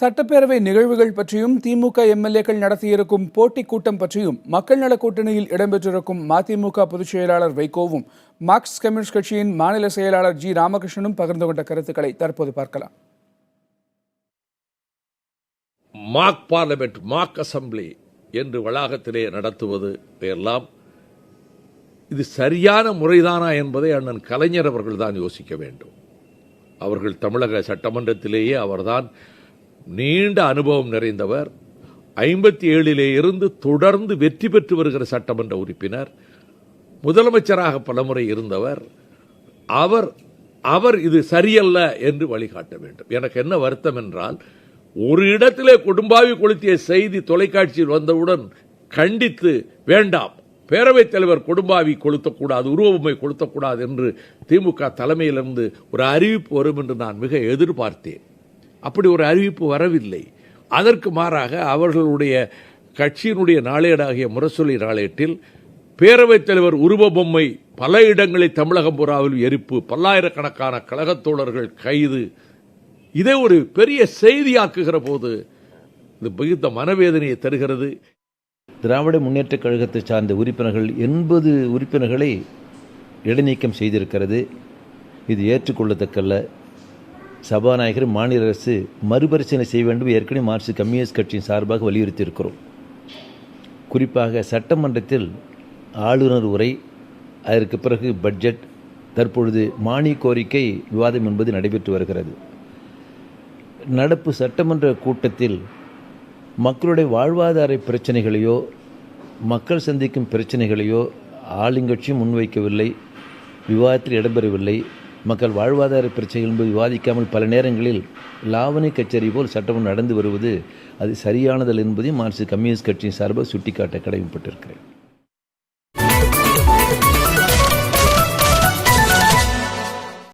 சட்டப்பேரவை நிகழ்வுகள் பற்றியும் திமுக எம்எல்ஏக்கள் நடத்தியிருக்கும் போட்டி கூட்டம் பற்றியும் மக்கள் நல கூட்டணியில் இடம்பெற்றிருக்கும் மதிமுக பொதுச் செயலாளர் வைகோவும் மார்க்சிஸ்ட் கம்யூனிஸ்ட் கட்சியின் மாநில செயலாளர் ஜி ராமகிருஷ்ணனும் பகிர்ந்து கொண்ட கருத்துக்களை தற்போது பார்க்கலாம். மாக் பார்லிமெண்ட், மாக் அசம்பிளி என்று வளாகத்திலே நடத்துவது எல்லாம் இது சரியான முறைதானா என்பதை அண்ணன் கலைஞர் அவர்கள் தான் யோசிக்க வேண்டும். அவர்கள் தமிழக சட்டமன்றத்திலேயே அவர்தான் நீண்ட அனுபவம் நிறைந்தவர். 57 இருந்து தொடர்ந்து வெற்றி பெற்று வருகிற சட்டமன்ற உறுப்பினர், முதலமைச்சராக பலமுறை இருந்தவர். அவர் இது சரியல்ல என்று வழிகாட்ட வேண்டும். எனக்கு என்ன வருத்தம் என்றால், ஒரு இடத்திலே கொடும்பாவி கொளுத்திய செய்தி தொலைக்காட்சியில் வந்தவுடன் கண்டித்து, வேண்டாம், பேரவைத் தலைவர் கொடும்பாவி கொளுத்தக்கூடாது, உருவபொம்மை கொளுத்தக்கூடாது என்று திமுக தலைமையிலிருந்து ஒரு அறிவிப்பு வரும் என்று நான் மிக எதிர்பார்த்தேன். அப்படி ஒரு அறிவிப்பு வரவில்லை. அதற்கு மாறாக அவர்களுடைய கட்சியினுடைய நாளேடாகிய முரசொலி நாளேட்டில் பேரவைத் தலைவர் உருவபொம்மை பல இடங்களில் தமிழகம் பூராவில் எரிப்பு, பல்லாயிரக்கணக்கான கழகத் தோழர்கள் கைது, இதை ஒரு பெரிய செய்தியாக்குகிற போது இது மிகுந்த மனவேதனையை தருகிறது. திராவிட முன்னேற்றக் கழகத்தை சார்ந்த உறுப்பினர்கள் 80 உறுப்பினர்களை இடைநீக்கம் செய்திருக்கிறது. இது ஏற்றுக்கொள்ளத்தக்கல்ல. சபாநாயகர், மாநில அரசு மறுபரிசீலனை செய்ய வேண்டும். ஏற்கனவே மார்க்சிஸ்ட் கம்யூனிஸ்ட் கட்சியின் சார்பாக வலியுறுத்தியிருக்கிறோம். குறிப்பாக சட்டமன்றத்தில் ஆளுநர் உரை, அதற்கு பிறகு பட்ஜெட், தற்பொழுது மானிய கோரிக்கை விவாதம் என்பது நடைபெற்று வருகிறது. நடப்பு சட்டமன்ற கூட்டத்தில் மக்களுடைய வாழ்வாதார பிரச்சனைகளையோ மக்கள் சந்திக்கும் பிரச்சனைகளையோ ஆளுங்கட்சியும் முன்வைக்கவில்லை, விவாதத்தில் இடம்பெறவில்லை. மக்கள் வாழ்வாதார பிரச்சனைகள் என்பது விவாதிக்காமல் பல நேரங்களில் லாவணி கச்சேரி போல் சட்டமன்றம் நடந்து வருவது அது சரியானதல்ல என்பதையும் மார்க்சிஸ்ட் கம்யூனிஸ்ட் கட்சியின் சார்பாக சுட்டிக்காட்ட கடமைப்பட்டிருக்கிறேன்.